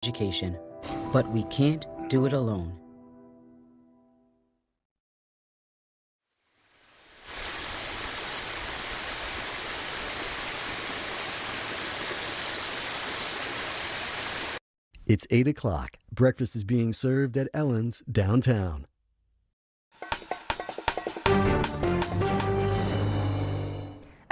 education, but we can't do it alone. It's 8 o'clock. Breakfast is being served at Ellen's downtown.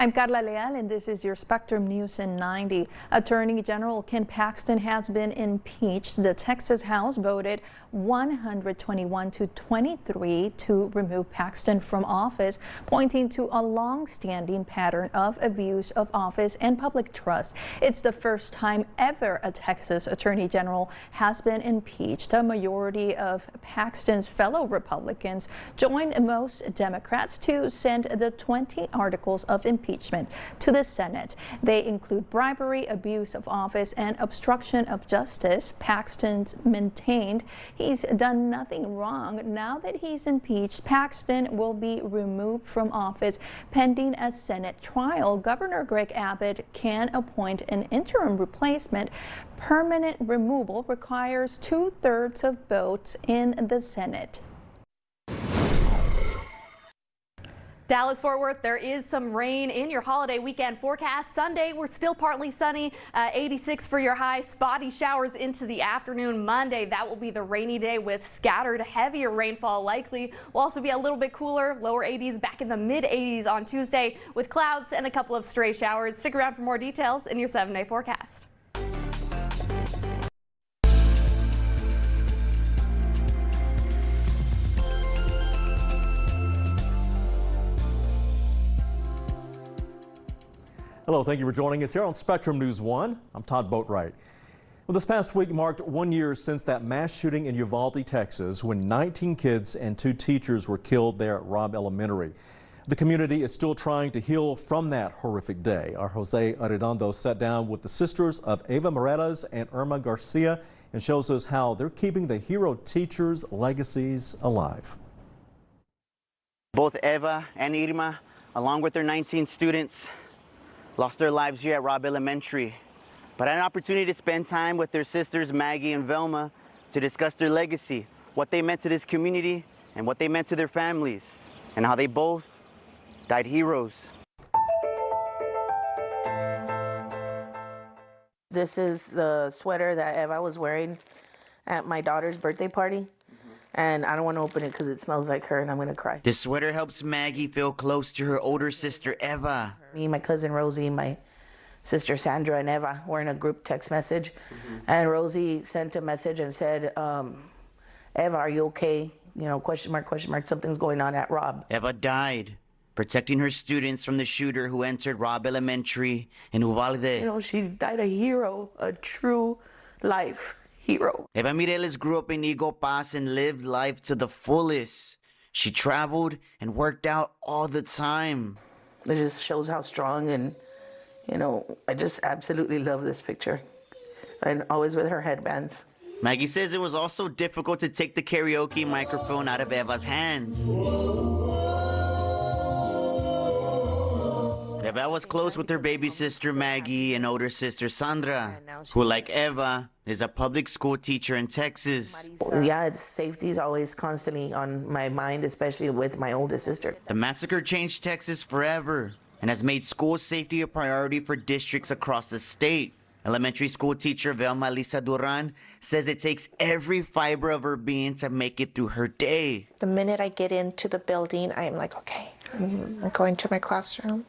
I'm Carla Leal, and this is your Spectrum News in 90. Attorney General Ken Paxton has been impeached. The Texas House voted 121 to 23 to remove Paxton from office, pointing to a long-standing pattern of abuse of office and public trust. It's the first time ever a Texas Attorney General has been impeached. A majority of Paxton's fellow Republicans joined most Democrats to send the 20 articles of impeachment to the Senate. They include bribery, abuse of office, and obstruction of justice. Paxton maintained he's done nothing wrong. Now that he's impeached, Paxton will be removed from office pending a Senate trial. Governor Greg Abbott can appoint an interim replacement. Permanent removal requires 2/3 of votes in the Senate. Dallas-Fort Worth, there is some rain in your holiday weekend forecast. Sunday, we're still partly sunny, 86 for your high. Spotty showers into the afternoon. Monday, that will be the rainy day with scattered heavier rainfall likely. Will also be a little bit cooler, lower 80s, back in the mid-80s on Tuesday with clouds and a couple of stray showers. Stick around for more details in your 7-day forecast. Hello, thank you for joining us here on Spectrum News 1. I'm Todd Boatwright. Well, this past week marked 1 year since that mass shooting in Uvalde, Texas, when 19 kids and 2 teachers were killed there at Robb Elementary. The community is still trying to heal from that horrific day. Our Jose Arredondo sat down with the sisters of Eva Moretas and Irma Garcia and shows us how they're keeping the hero teachers' legacies alive. Both Eva and Irma, along with their 19 students, lost their lives here at Robb Elementary, but I had an opportunity to spend time with their sisters Maggie and Velma to discuss their legacy, what they meant to this community and what they meant to their families, and how they both died heroes. This is the sweater that Eva was wearing at my daughter's birthday party. And I don't want to open it because it smells like her and I'm going to cry. This sweater helps Maggie feel close to her older sister, Eva. Me, my cousin Rosie, my sister Sandra, and Eva were in a group text message. And Rosie sent a message and said, Eva, are you okay? You know, question mark, something's going on at Robb. Eva died, protecting her students from the shooter who entered Robb Elementary in Uvalde. You know, she died a hero, a true life hero. Eva Mireles grew up in Eagle Pass and lived life to the fullest. She traveled and worked out all the time. It just shows how strong, and, you know, I just absolutely love this picture. And always with her headbands. Maggie says it was also difficult to take the karaoke microphone out of Eva's hands. Eva was close with her baby sister Maggie and older sister Sandra, who, like Eva, is a public school teacher in Texas. Yeah, safety is always constantly on my mind, especially with my oldest sister. The massacre changed Texas forever and has made school safety a priority for districts across the state. Elementary school teacher Velma Lisa Duran says it takes every fiber of her being to make it through her day. The minute I get into the building, I am like, okay, I'm going to my classroom.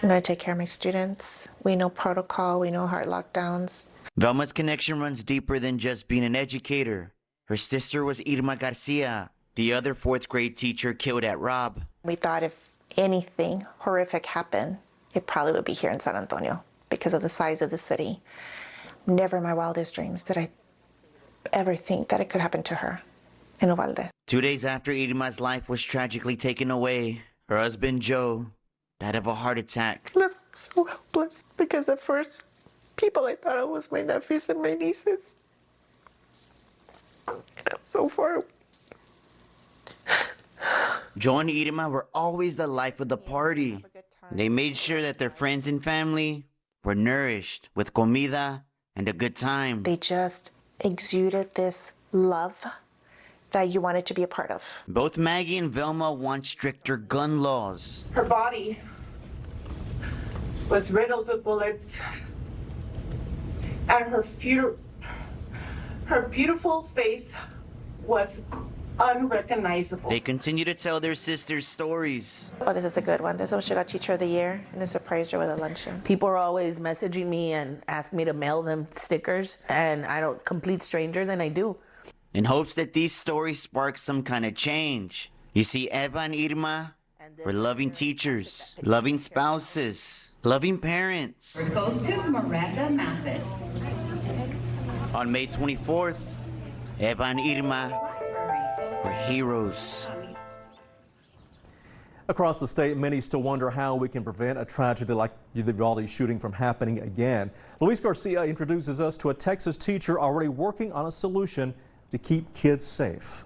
I'm going to take care of my students. We know protocol, we know hard lockdowns. Velma's connection runs deeper than just being an educator. Her sister was Irma Garcia, the other 4th grade teacher killed at Robb. We thought if anything horrific happened, it probably would be here in San Antonio because of the size of the city. Never in my wildest dreams did I ever think that it could happen to her in Uvalde. 2 days after Irma's life was tragically taken away, her husband Joe died of a heart attack. I'm so helpless because the first people I thought of was my nephews and my nieces. And I'm so far away. Joe and Irma were always the life of the party. They made sure that their friends and family were nourished with comida and a good time. They just exuded this love that you wanted to be a part of. Both Maggie and Velma want stricter gun laws. Her body was riddled with bullets, and her beautiful face was unrecognizable. They continue to tell their sisters stories. Oh, this is a good one. This one she got Teacher of the Year, and they surprised her with a luncheon. People are always messaging me and asking me to mail them stickers, and I don't, complete strangers, and I do. In hopes that these stories spark some kind of change. You see, Eva and Irma were loving teachers, loving spouses, loving parents. Goes to Miranda Mathis. On May 24th, Eva and Irma were heroes. Across the state, many still wonder how we can prevent a tragedy like the Uvalde shooting from happening again. Luis Garcia introduces us to a Texas teacher already working on a solution to keep kids safe.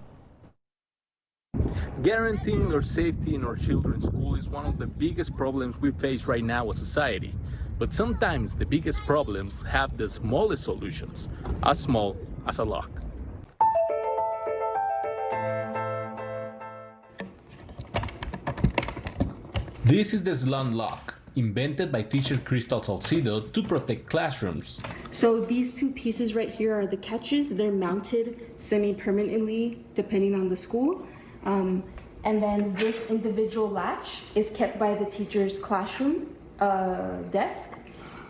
Guaranteeing our safety in our children's school is one of the biggest problems we face right now as a society. But sometimes the biggest problems have the smallest solutions, as small as a lock. This is the Suddenlink lock, invented by teacher Crystal Salcido to protect classrooms. So these two pieces right here are the catches. They're mounted semi-permanently depending on the school. And then this individual latch is kept by the teacher's classroom desk.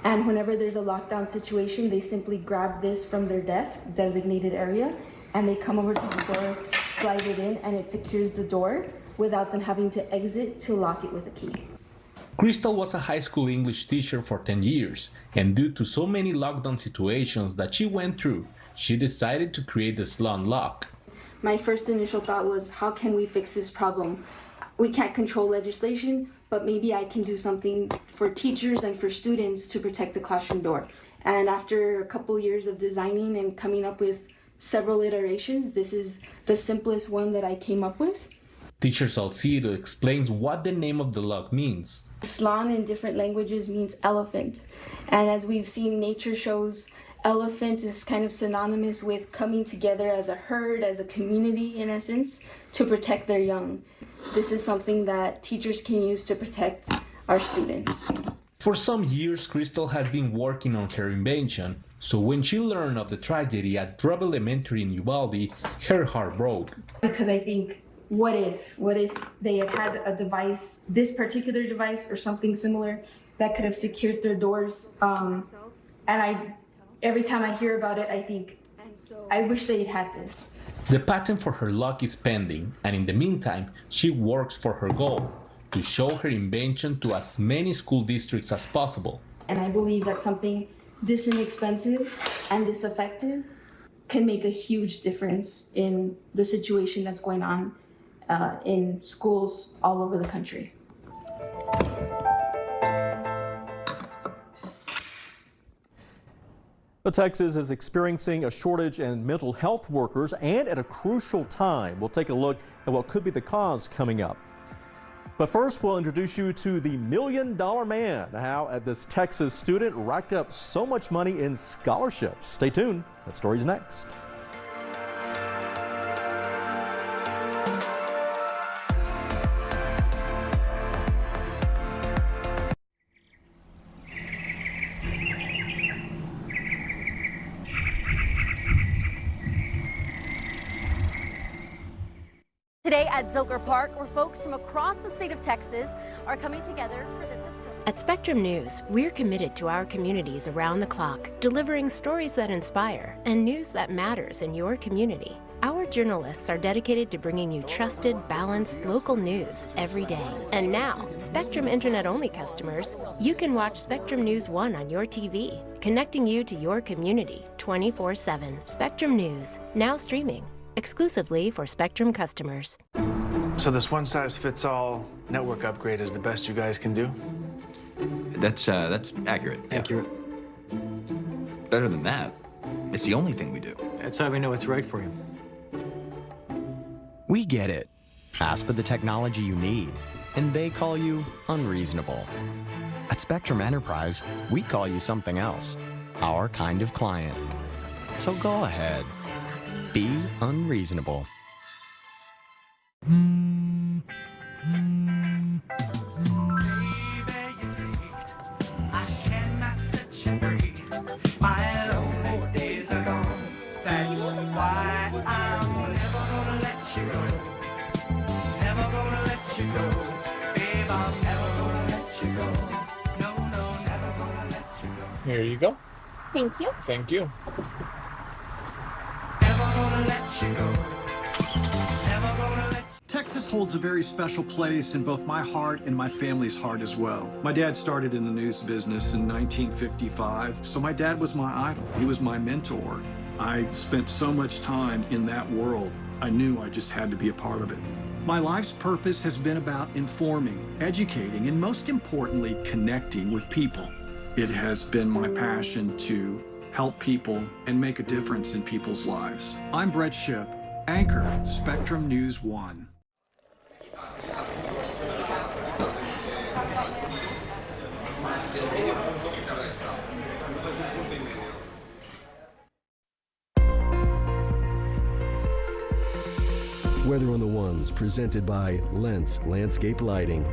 And whenever there's a lockdown situation, they simply grab this from their desk, designated area, and they come over to the door, slide it in, and it secures the door without them having to exit to lock it with a key. Crystal was a high school English teacher for 10 years, and due to so many lockdown situations that she went through, she decided to create the Suddenlink lock. My first initial thought was, how can we fix this problem? We can't control legislation, but maybe I can do something for teachers and for students to protect the classroom door. And after a couple years of designing and coming up with several iterations, this is the simplest one that I came up with. Teacher Salcido explains what the name of the lock means. Slan in different languages means elephant. And as we've seen, nature shows elephant is kind of synonymous with coming together as a herd, as a community in essence, to protect their young. This is something that teachers can use to protect our students. For some years, Crystal has been working on her invention, so when she learned of the tragedy at Drub Elementary in Uvalde, her heart broke. Because I think, what if they had a device, this particular device or something similar that could have secured their doors? Every time I hear about it, I think, I wish they had this. The patent for her lock is pending, and in the meantime, she works for her goal, to show her invention to as many school districts as possible. And I believe that something this inexpensive and this effective can make a huge difference in the situation that's going on in schools all over the country. But Texas is experiencing a shortage in mental health workers, and at a crucial time. We'll take a look at what could be the cause coming up. But first, we'll introduce you to the $1 Million Man, how this Texas student racked up so much money in scholarships. Stay tuned. That story's next. Today at Zilker Park, where folks from across the state of Texas are coming together for this historic. At Spectrum News, we're committed to our communities around the clock, delivering stories that inspire and news that matters in your community. Our journalists are dedicated to bringing you trusted, balanced local news every day. And now, Spectrum Internet-only customers, you can watch Spectrum News 1 on your TV, connecting you to your community 24/7. Spectrum News, now streaming, exclusively for Spectrum customers. So this one-size-fits-all network upgrade is the best you guys can do? That's accurate. Accurate. Better than that, it's the only thing we do. That's how we know it's right for you. We get it. Ask for the technology you need, and they call you unreasonable. At Spectrum Enterprise, we call you something else. our kind of client. So go ahead. Be unreasonable. Here you go. Thank you. Thank you. Texas holds a very special place in both my heart and my family's heart as well. My dad started in the news business in 1955, so my dad was my idol. He was my mentor. I spent so much time in that world. I knew I just had to be a part of it. My life's purpose has been about informing, educating, and most importantly, connecting with people. It has been my passion to help people and make a difference in people's lives. I'm Brett Shipp, anchor, Spectrum News 1. Weather on the Ones, presented by Lentz Landscape Lighting.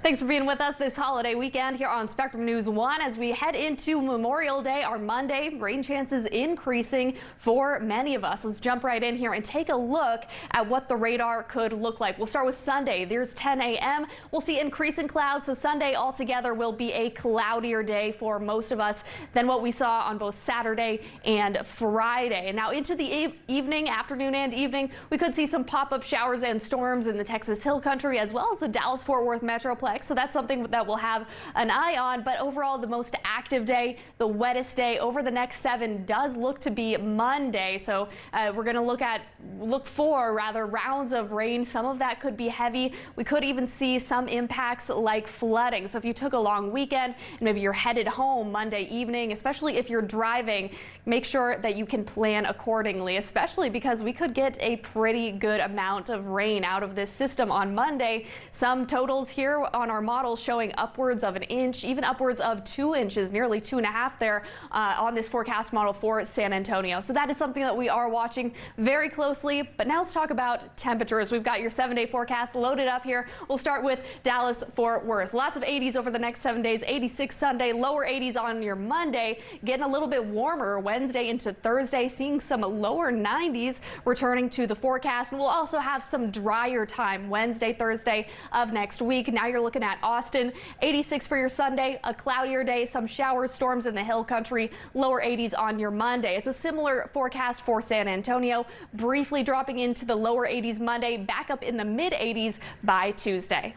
Thanks for being with us this holiday weekend here on Spectrum News 1 as we head into Memorial Day, our Monday. Rain chances increasing for many of us. Let's jump right in here and take a look at what the radar could look like. We'll start with Sunday. There's 10 a.m. We'll see increasing clouds, so Sunday altogether will be a cloudier day for most of us than what we saw on both Saturday and Friday. Now into the evening, afternoon and evening, we could see some pop-up showers and storms in the Texas Hill Country as well as the Dallas-Fort Worth Metroplex. So that's something that we'll have an eye on. But overall, the most active day, the wettest day over the next 7 does look to be Monday. So we're going to look for rounds of rain. Some of that could be heavy. We could even see some impacts like flooding. So if you took a long weekend and maybe you're headed home Monday evening, especially if you're driving, make sure that you can plan accordingly, especially because we could get a pretty good amount of rain out of this system on Monday. Some totals here on our model showing upwards of 1 inch, even upwards of 2 inches, nearly 2.5 there on this forecast model for San Antonio. So that is something that we are watching very closely. But now let's talk about temperatures. We've got your 7-day forecast loaded up here. We'll start with Dallas-Fort Worth. Lots of 80s over the next 7 days. 86 Sunday, lower 80s on your Monday, getting a little bit warmer Wednesday into Thursday, seeing some lower 90s returning to the forecast. And we'll also have some drier time Wednesday, Thursday of next week. Now you're looking at Austin, 86 for your Sunday, a cloudier day, some showers, storms in the Hill Country, lower 80s on your Monday. It's a similar forecast for San Antonio, briefly dropping into the lower 80s Monday, back up in the mid 80s by Tuesday.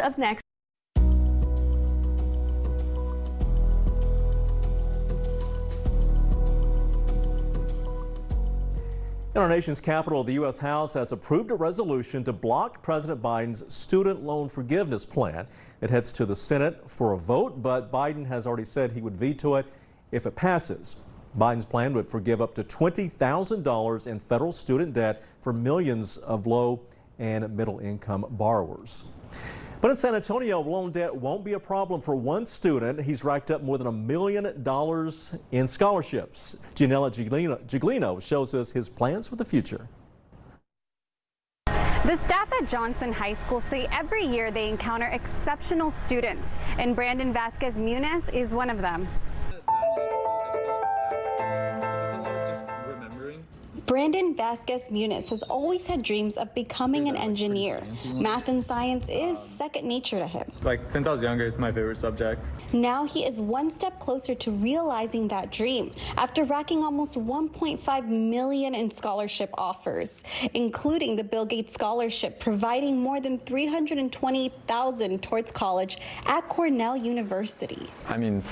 Up next. In our nation's capital, the U.S. House has approved a resolution to block President Biden's student loan forgiveness plan. It heads to the Senate for a vote, but Biden has already said he would veto it if it passes. Biden's plan would forgive up to $20,000 in federal student debt for millions of low and middle income borrowers. But in San Antonio, loan debt won't be a problem for one student. He's racked up more than $1 million in scholarships. Gianella Giglino shows us his plans for the future. The staff at Johnson High School say every year they encounter exceptional students, and Brandon Vasquez Muniz is one of them. Brandon Vasquez Muniz has always had dreams of becoming an engineer. Math and science is second nature to him. Since I was younger, it's my favorite subject. Now he is one step closer to realizing that dream after racking almost $1.5 million in scholarship offers, including the Bill Gates Scholarship, providing more than $320,000 towards college at Cornell University. I mean,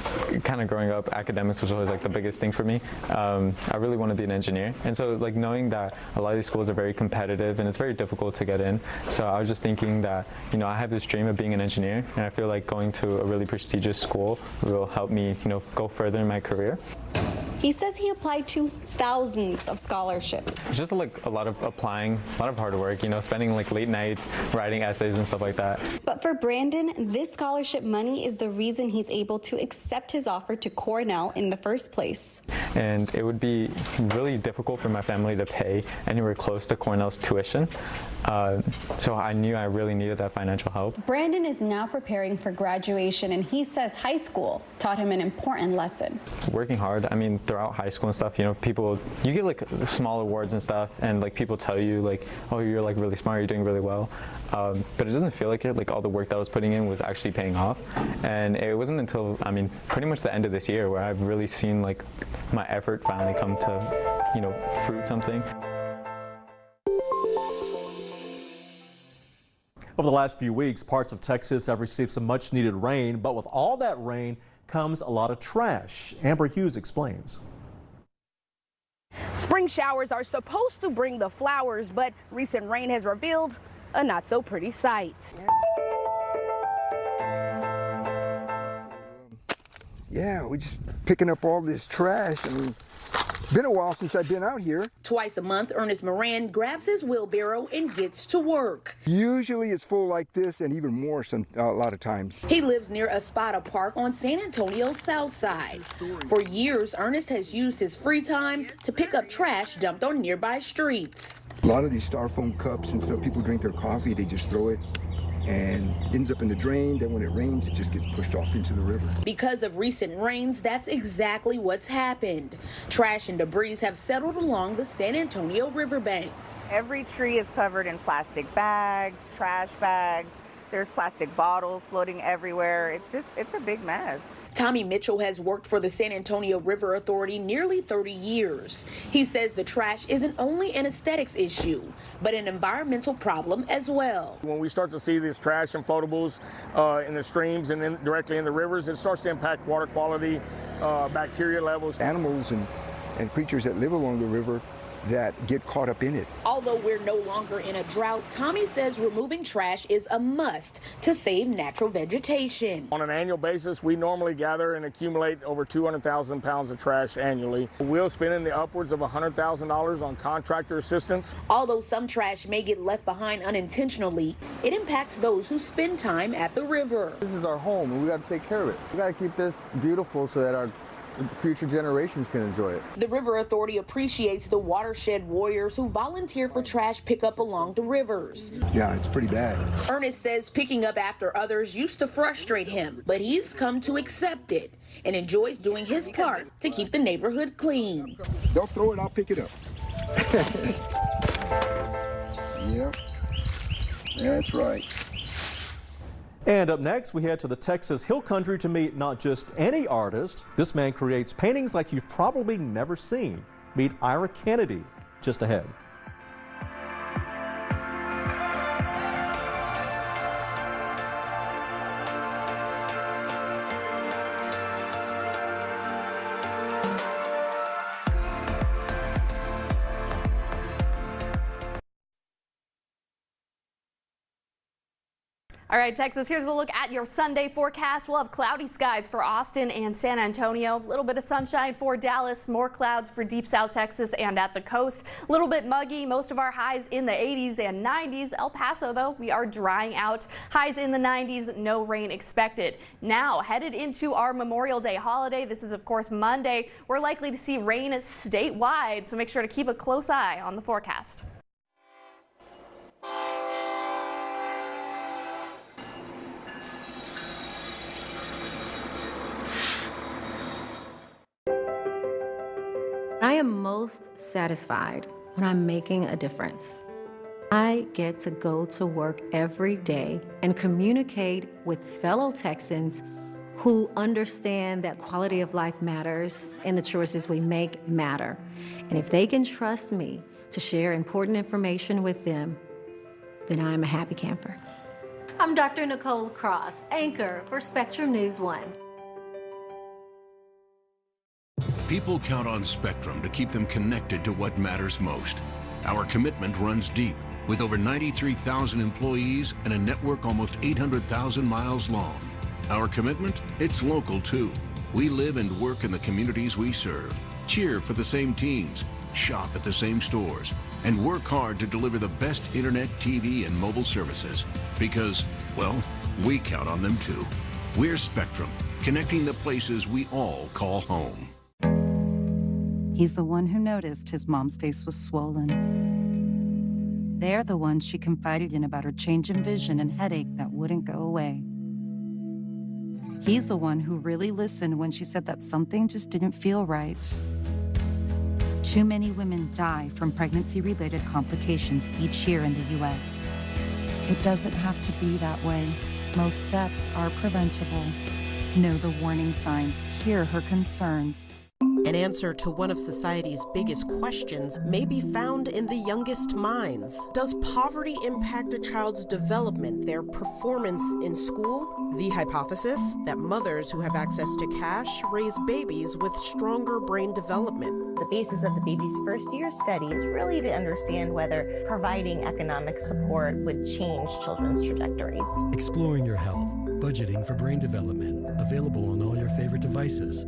kind of growing up, academics was always the biggest thing for me. I really want to be an engineer, and so knowing that a lot of these schools are very competitive and it's very difficult to get in. So I was just thinking that, I have this dream of being an engineer, and I feel like going to a really prestigious school will help me, go further in my career. He says he applied to thousands of scholarships. It's just like a lot of applying, a lot of hard work, you know, spending like late nights, writing essays and stuff like that. But for Brandon, this scholarship money is the reason he's able to accept his offer to Cornell in the first place. And it would be really difficult for my family to pay anywhere close to Cornell's tuition. So I knew I really needed that financial help. Brandon is now preparing for graduation, and he says high school taught him an important lesson. Working hard, I mean, throughout high school and stuff, you know, you get like small awards and stuff, and like people tell you like, oh, you're like really smart, you're doing really well. But it doesn't feel like it, like all the work that I was putting in was actually paying off. And it wasn't until, I mean, pretty much the end of this year where I've really seen like my effort finally come to, you know, fruit something. Over the last few weeks, parts of Texas have received some much needed rain, but with all that rain comes a lot of trash. Amber Hughes explains. Spring showers are supposed to bring the flowers, but recent rain has revealed a not so pretty sight. Yeah, we're just picking up all this trash. I mean, it's been a while since I've been out here. Twice a month, Ernest Moran grabs his wheelbarrow and gets to work. Usually it's full like this, and even more a lot of times. He lives near Espada Park on San Antonio's south side. For years, Ernest has used his free time to pick up trash dumped on nearby streets. A lot of these styrofoam cups and stuff, people drink their coffee, they just throw it and ends up in the drain. Then when it rains, it just gets pushed off into the river. Because of recent rains, that's exactly what's happened. Trash and debris have settled along the San Antonio riverbanks. Every tree is covered in plastic bags, trash bags. There's plastic bottles floating everywhere. It's a big mess. Tommy Mitchell has worked for the San Antonio River Authority nearly 30 years. He says the trash isn't only an aesthetics issue, but an environmental problem as well. When we start to see this trash and floatables in the streams and directly in the rivers, it starts to impact water quality, bacteria levels. Animals and creatures that live along the river that get caught up in it. Although we're no longer in a drought, Tommy says removing trash is a must to save natural vegetation. On an annual basis, we normally gather and accumulate over 200,000 pounds of trash annually. We'll spend in the upwards of $100,000 on contractor assistance. Although some trash may get left behind unintentionally, it impacts those who spend time at the river. This is our home, and we got to take care of it. We got to keep this beautiful so that our future generations can enjoy it. The River Authority appreciates the watershed warriors who volunteer for trash pickup along the rivers. Yeah, it's pretty bad. Ernest says picking up after others used to frustrate him, but he's come to accept it and enjoys doing his part to keep the neighborhood clean. They'll throw it, I'll pick it up. Yep, that's right. And up next, we head to the Texas Hill Country to meet not just any artist. This man creates paintings like you've probably never seen. Meet Ira Kennedy just ahead. All right, Texas, here's a look at your Sunday forecast. We'll have cloudy skies for Austin and San Antonio. A little bit of sunshine for Dallas, more clouds for deep South Texas and at the coast. A little bit muggy, most of our highs in the 80s and 90s. El Paso, though, we are drying out. Highs in the 90s, no rain expected. Now, headed into our Memorial Day holiday. This is, of course, Monday. We're likely to see rain statewide, so make sure to keep a close eye on the forecast. I am most satisfied when I'm making a difference. I get to go to work every day and communicate with fellow Texans who understand that quality of life matters and the choices we make matter. And if they can trust me to share important information with them, then I'm a happy camper. I'm Dr. Nicole Cross, anchor for Spectrum News 1. People count on Spectrum to keep them connected to what matters most. Our commitment runs deep, with over 93,000 employees and a network almost 800,000 miles long. Our commitment? It's local too. We live and work in the communities we serve. cheer for the same teams, shop at the same stores, and work hard to deliver the best internet, TV, and mobile services. Because, well, we count on them too. We're Spectrum, connecting the places we all call home. He's the one who noticed his mom's face was swollen. They're the ones she confided in about her change in vision and headache that wouldn't go away. He's the one who really listened when she said that something just didn't feel right. Too many women die from pregnancy-related complications each year in the U.S. It doesn't have to be that way. Most deaths are preventable. Know the warning signs, hear her concerns. An answer to one of society's biggest questions may be found in the youngest minds. Does poverty impact a child's development, their performance in school? The hypothesis that mothers who have access to cash raise babies with stronger brain development. The basis of the baby's first year study is really to understand whether providing economic support would change children's trajectories. Exploring your health, budgeting for brain development, available on all your favorite devices.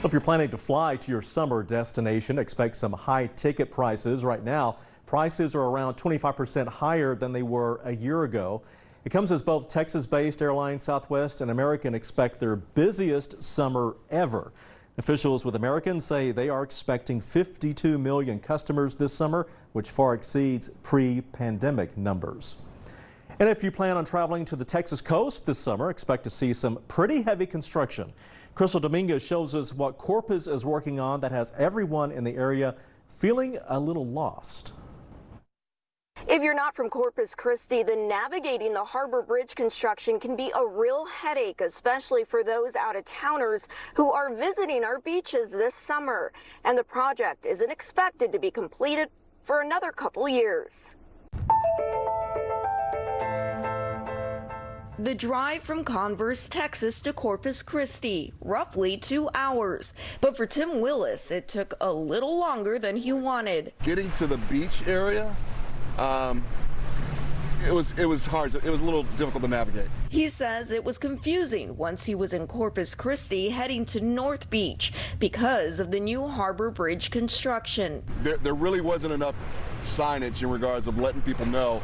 If you're planning to fly to your summer destination, expect some high ticket prices. Right now, prices are around 25% higher than they were a year ago. It comes as both Texas-based airline Southwest and American expect their busiest summer ever. Officials with American say they are expecting 52 million customers this summer, which far exceeds pre-pandemic numbers. And if you plan on traveling to the Texas coast this summer, expect to see some pretty heavy construction. Crystal Dominguez shows us what Corpus is working on that has everyone in the area feeling a little lost. If you're not from Corpus Christi, then navigating the Harbor Bridge construction can be a real headache, especially for those out-of-towners who are visiting our beaches this summer. And the project isn't expected to be completed for another couple years. The drive from Converse, Texas to Corpus Christi, roughly 2 hours. But for Tim Willis, it took a little longer than he wanted. Getting to the beach area, it was hard. It was a little difficult to navigate. He says it was confusing once he was in Corpus Christi heading to North Beach because of the new Harbor Bridge construction. There really wasn't enough signage in regards of letting people know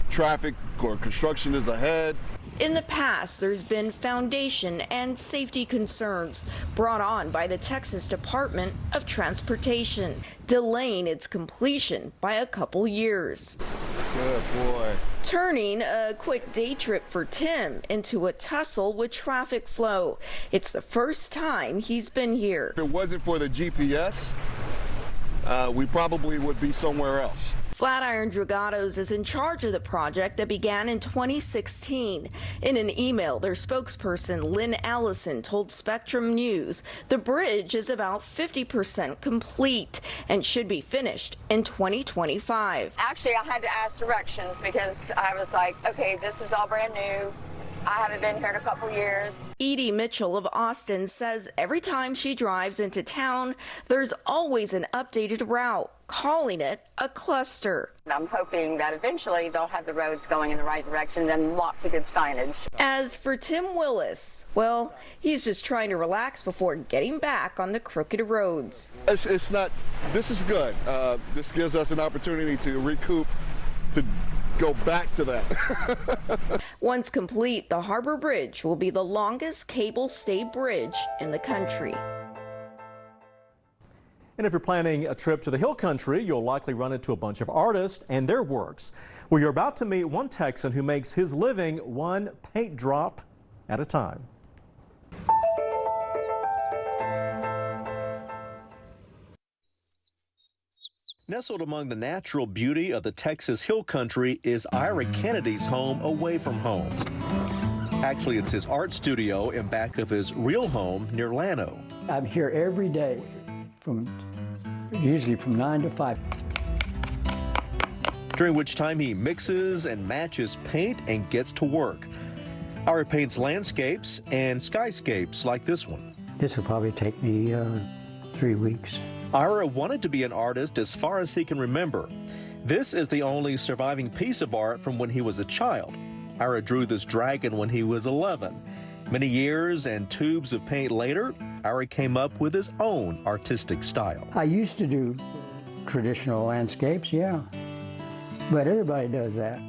traffic or construction is ahead. In the past, there's been foundation and safety concerns brought on by the Texas Department of Transportation, delaying its completion by a couple years. Good boy. Turning a quick day trip for Tim into a tussle with traffic flow. It's the first time he's been here. If it wasn't for the GPS, we probably would be somewhere else. Flatiron Dragados is in charge of the project that began in 2016. In an email, their spokesperson, Lynn Allison, told Spectrum News the bridge is about 50% complete and should be finished in 2025. Actually, I had to ask directions because I was like, okay, this is all brand new. I haven't been here in a couple years. Edie Mitchell of Austin says every time she drives into town, there's always an updated route, calling it a cluster. I'm hoping that eventually they'll have the roads going in the right direction and lots of good signage. As for Tim Willis, well, he's just trying to relax before getting back on the crooked roads. It's not, this is good. This gives us an opportunity to recoup, to go back to that. Once complete, the Harbor Bridge will be the longest cable-stayed bridge in the country. And if you're planning a trip to the Hill Country, you'll likely run into a bunch of artists and their works. Well, you're about to meet one Texan who makes his living one paint drop at a time. Nestled among the natural beauty of the Texas Hill Country is Ira Kennedy's home away from home. Actually, it's his art studio in back of his real home near Llano. I'm here every day, usually from 9 to 5. During which time he mixes and matches paint and gets to work. Ira paints landscapes and skyscapes like this one. This will probably take me 3 weeks. Ira wanted to be an artist as far as he can remember. This is the only surviving piece of art from when he was a child. Ira drew this dragon when he was 11. Many years and tubes of paint later, Ira came up with his own artistic style. I used to do traditional landscapes, yeah, but everybody does that.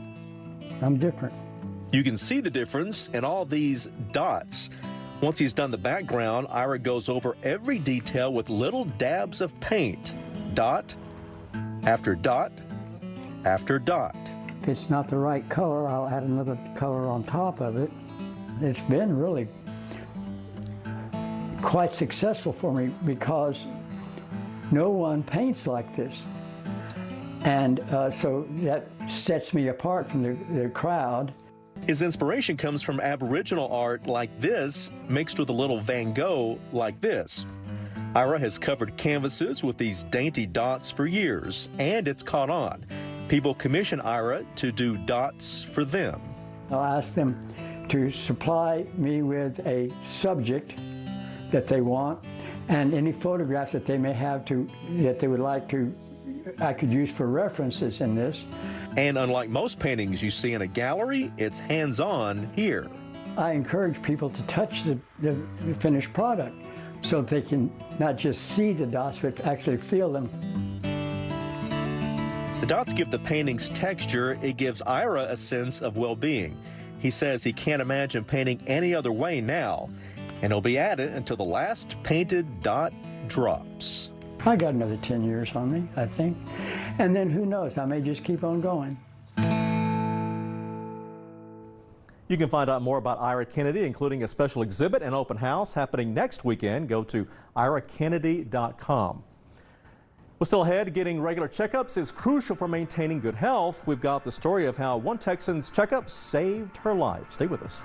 I'm different. You can see the difference in all these dots. Once he's done the background, Ira goes over every detail with little dabs of paint. Dot after dot after dot. If it's not the right color, I'll add another color on top of it. It's been really quite successful for me because no one paints like this. And so that sets me apart from the crowd. His inspiration comes from Aboriginal art like this, mixed with a little Van Gogh like this. Ira has covered canvases with these dainty dots for years, and it's caught on. People commission Ira to do dots for them. I'll ask them to supply me with a subject that they want and any photographs that they may have that they would like I could use for references in this. And unlike most paintings you see in a gallery, it's hands-on here. I encourage people to touch the finished product so they can not just see the dots, but actually feel them. The dots give the paintings texture. It gives Ira a sense of well-being. He says he can't imagine painting any other way now, and he'll be at it until the last painted dot drops. I got another 10 years on me, I think. And then who knows, I may just keep on going. You can find out more about Ira Kennedy, including a special exhibit and open house happening next weekend. Go to irakennedy.com. Well, still ahead, getting regular checkups is crucial for maintaining good health. We've got the story of how one Texan's checkup saved her life. Stay with us.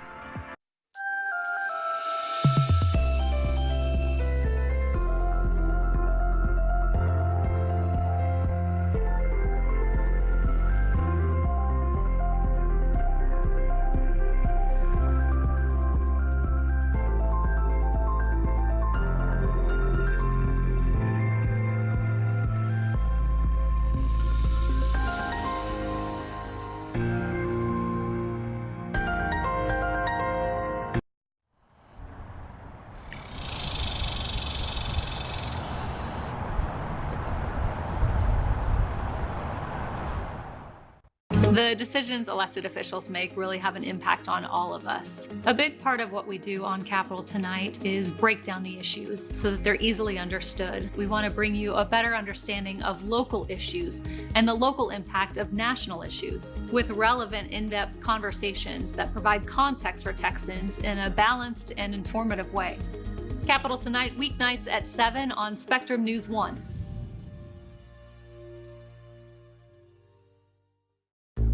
The decisions elected officials make really have an impact on all of us. A big part of what we do on Capitol Tonight is break down the issues so that they're easily understood. We want to bring you a better understanding of local issues and the local impact of national issues with relevant, in-depth conversations that provide context for Texans in a balanced and informative way. Capitol Tonight, weeknights at 7 on Spectrum News 1.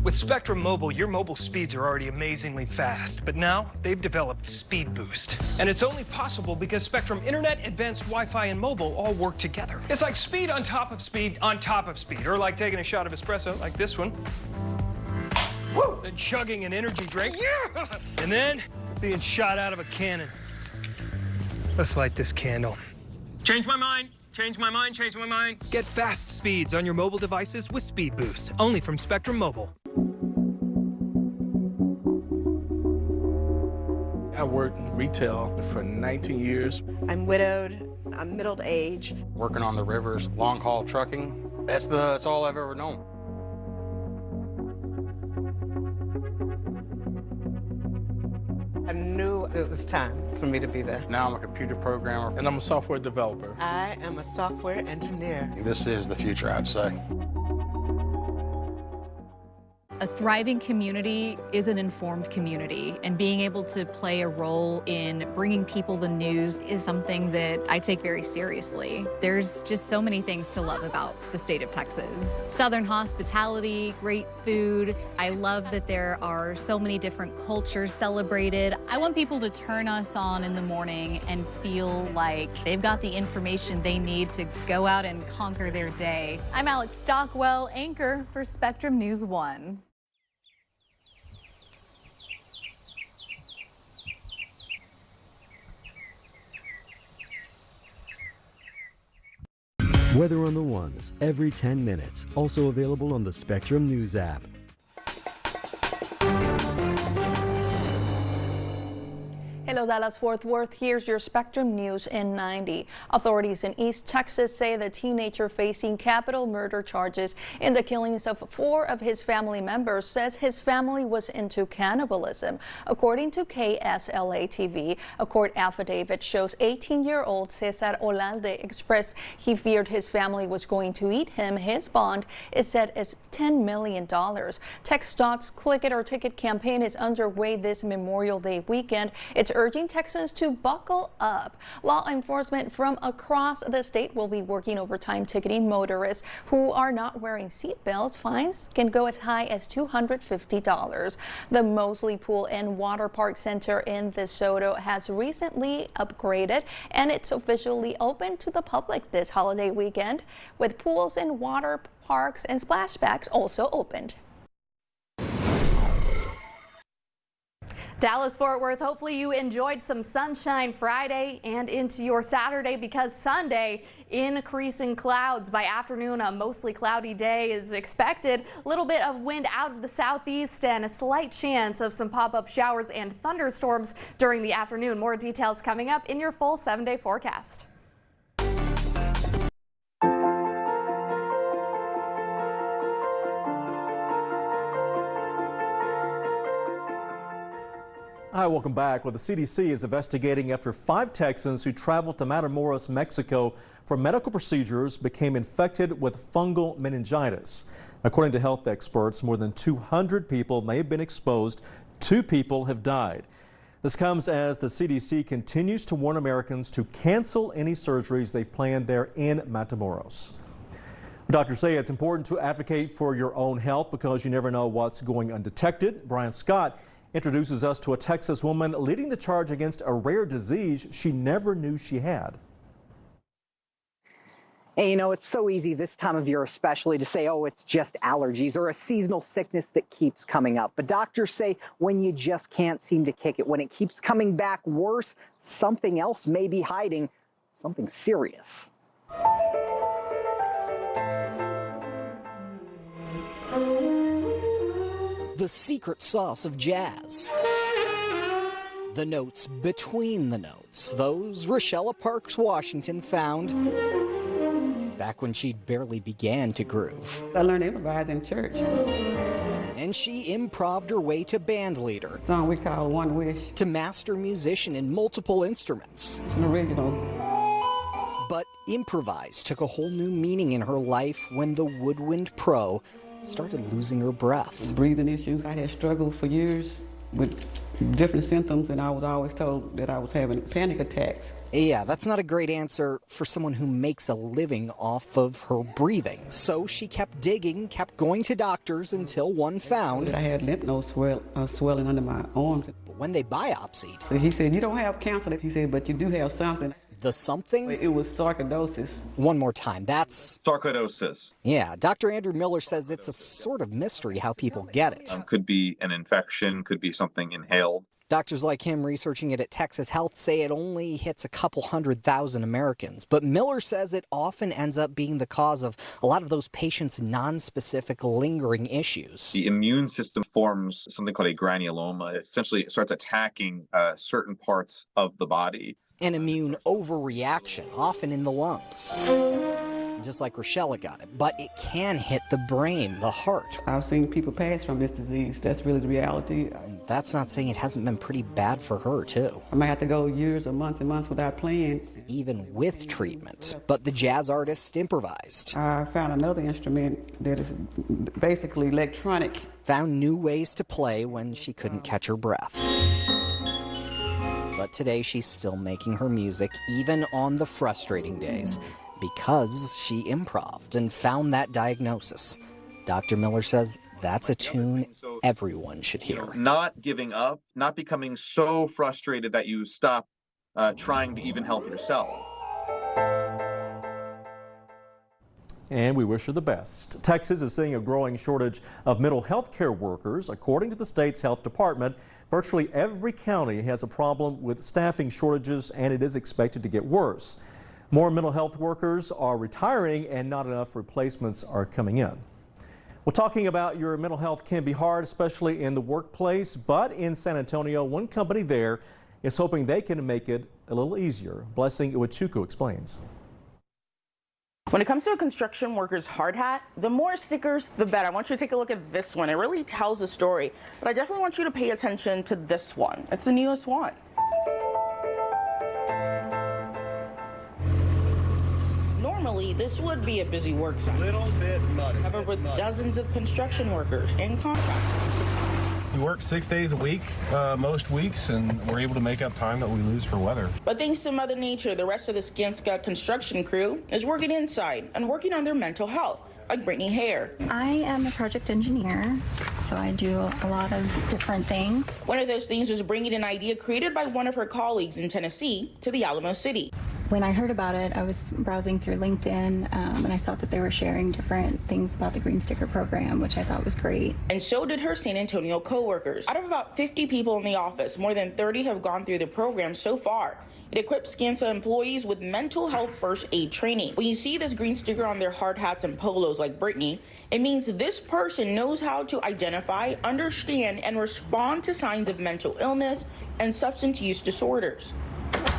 With Spectrum Mobile, your mobile speeds are already amazingly fast, but now they've developed Speed Boost. And it's only possible because Spectrum Internet, Advanced Wi-Fi, and mobile all work together. It's like speed on top of speed on top of speed, or like taking a shot of espresso, like this one. Woo! And chugging an energy drink. Yeah! And then being shot out of a cannon. Let's light this candle. Change my mind. Change my mind, change my mind. Get fast speeds on your mobile devices with Speed Boost, only from Spectrum Mobile. I worked in retail for 19 years. I'm widowed, I'm middle age. Working on the rivers, long haul trucking, that's all I've ever known. I knew it was time for me to be there. Now I'm a computer programmer. And I'm a software developer. I am a software engineer. This is the future, I'd say. A thriving community is an informed community, and being able to play a role in bringing people the news is something that I take very seriously. There's just so many things to love about the state of Texas. Southern hospitality, great food. I love that there are so many different cultures celebrated. I want people to turn us on in the morning and feel like they've got the information they need to go out and conquer their day. I'm Alex Stockwell, anchor for Spectrum News 1. Weather on the Ones, every 10 minutes. Also available on the Spectrum News app. Hello, Dallas-Fort Worth. Here's your Spectrum News in 90. Authorities in East Texas say the teenager facing capital murder charges in the killings of 4 of his family members says his family was into cannibalism. According to KSLA-TV, a court affidavit shows 18-year-old Cesar Olalde expressed he feared his family was going to eat him. His bond is set at $10 million. TxDOT's Click It or Ticket campaign is underway this Memorial Day weekend. It's urging Texans to buckle up. Law enforcement from across the state will be working overtime ticketing motorists who are not wearing seatbelts. Fines can go as high as $250. The Mosley Pool and Water Park Center in DeSoto has recently upgraded, and it's officially open to the public this holiday weekend, with pools and water parks and splashbacks also opened. Dallas-Fort Worth, hopefully you enjoyed some sunshine Friday and into your Saturday, because Sunday, increasing clouds. By afternoon, a mostly cloudy day is expected. A little bit of wind out of the southeast and a slight chance of some pop-up showers and thunderstorms during the afternoon. More details coming up in your full 7-day forecast. Hi, welcome back. Well, the CDC is investigating after 5 Texans who traveled to Matamoros, Mexico for medical procedures became infected with fungal meningitis. According to health experts, more than 200 people may have been exposed. 2 people have died. This comes as the CDC continues to warn Americans to cancel any surgeries they've planned there in Matamoros. Doctors say it's important to advocate for your own health because you never know what's going undetected. Brian Scott introduces us to a Texas woman leading the charge against a rare disease she never knew she had. And you know, it's so easy this time of year especially to say, oh, it's just allergies or a seasonal sickness that keeps coming up. But doctors say when you just can't seem to kick it, when it keeps coming back worse, something else may be hiding, something serious. The secret sauce of jazz. The notes between the notes. Those Rochella Parks, Washington found back when she barely began to groove. I learned to improvise in church. And she improv'd her way to band leader. A song we call One Wish. To master musician in multiple instruments. It's an original. But improvise took a whole new meaning in her life when the woodwind pro started losing her breath. Breathing issues. I had struggled for years with different symptoms, and I was always told that I was having panic attacks. Yeah, that's not a great answer for someone who makes a living off of her breathing. So she kept digging, kept going to doctors until one found I had lymph node swelling under my arms. But when they biopsied, so he said, you don't have cancer. He said, but you do have something. The something? It was sarcoidosis. One more time, that's sarcoidosis. Yeah, Dr. Andrew Miller says it's a sort of mystery how people get it. Could be an infection, could be something inhaled. Doctors like him researching it at Texas Health say it only hits a couple 100,000 Americans. But Miller says it often ends up being the cause of a lot of those patients' non-specific lingering issues. The immune system forms something called a granuloma. Essentially, it starts attacking certain parts of the body. An immune overreaction, often in the lungs. Just like Rochella got it, but it can hit the brain, the heart. I've seen people pass from this disease. That's really the reality. that's not saying it hasn't been pretty bad for her, too. I might have to go years or months and months without playing. Even with treatment. But the jazz artist improvised. I found another instrument that is basically electronic. Found new ways to play when she couldn't catch her breath. But today she's still making her music, even on the frustrating days, because she improv'd and found that diagnosis. Dr. Miller says that's a tune everyone should hear. Not giving up, not becoming so frustrated that you stop trying to even help yourself. And we wish her the best. Texas is seeing a growing shortage of mental health care workers. According to the state's health department, virtually every county has a problem with staffing shortages, and it is expected to get worse. More mental health workers are retiring and not enough replacements are coming in. Well, talking about your mental health can be hard, especially in the workplace, but in San Antonio, one company there is hoping they can make it a little easier. Blessing Iwachuku explains. When it comes to a construction worker's hard hat, the more stickers, the better. I want you to take a look at this one. It really tells a story, but I definitely want you to pay attention to this one. It's the newest one. Normally, this would be a busy work site. Little bit nutty. However, with dozens of construction workers and contractors. We work 6 days a week, most weeks, and we're able to make up time that we lose for weather. But thanks to Mother Nature, the rest of the Skanska construction crew is working inside and working on their mental health, like Brittany Hare. I am a project engineer, so I do a lot of different things. One of those things is bringing an idea created by one of her colleagues in Tennessee to the Alamo City. When I heard about it, I was browsing through LinkedIn, and I saw that they were sharing different things about the Green Sticker program, which I thought was great. And so did her San Antonio coworkers. Out of about 50 people in the office, more than 30 have gone through the program so far. It equips Skanska employees with mental health first aid training. When you see this green sticker on their hard hats and polos like Brittany, it means this person knows how to identify, understand, and respond to signs of mental illness and substance use disorders.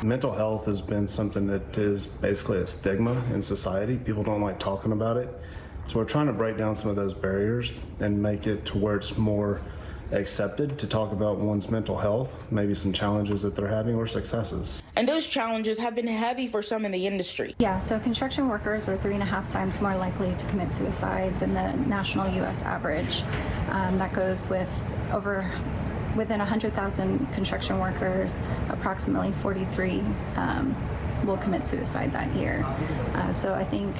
Mental health has been something that is basically a stigma in society. People don't like talking about it. So we're trying to break down some of those barriers and make it to where it's more accepted to talk about one's mental health, maybe some challenges that they're having or successes. And those challenges have been heavy for some in the industry. Yeah, so construction workers are 3.5 times more likely to commit suicide than the national U.S. average. That goes with within 100,000 construction workers, approximately 43 will commit suicide that year. So I think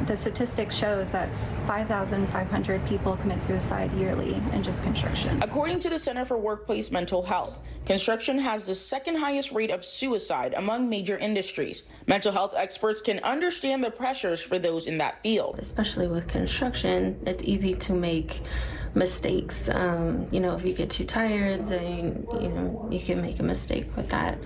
the statistic shows that 5,500 people commit suicide yearly in just construction. According to the Center for Workplace Mental Health, construction has the second highest rate of suicide among major industries. Mental health experts can understand the pressures for those in that field. Especially with construction, it's easy to make mistakes. If you get too tired, then you can make a mistake with that,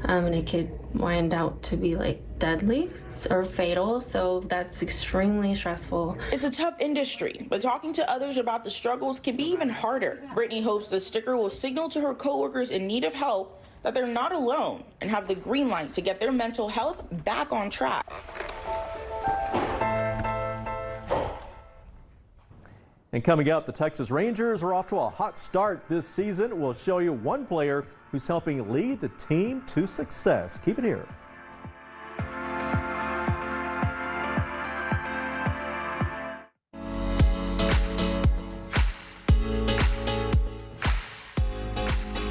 and it could wind out to be like deadly or fatal. So that's extremely stressful. It's a tough industry, but talking to others about the struggles can be even harder. Brittany hopes the sticker will signal to her coworkers in need of help that they're not alone and have the green light to get their mental health back on track. And coming up, the Texas Rangers are off to a hot start this season. We'll show you one player who's helping lead the team to success. Keep it here.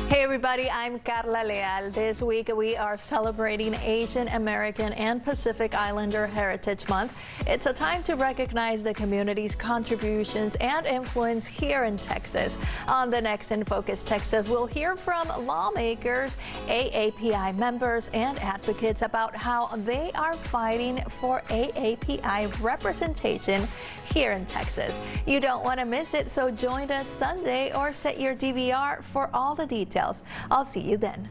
Hey everybody, I'm Carla Leal. This week we are celebrating Asian American and Pacific Islander Heritage Month. It's a time to recognize the community's contributions and influence here in Texas. On the next In Focus Texas, we'll hear from lawmakers, AAPI members, and advocates about how they are fighting for AAPI representation here in Texas. You don't want to miss it, so join us Sunday or set your DVR for all the details. I'll see you then.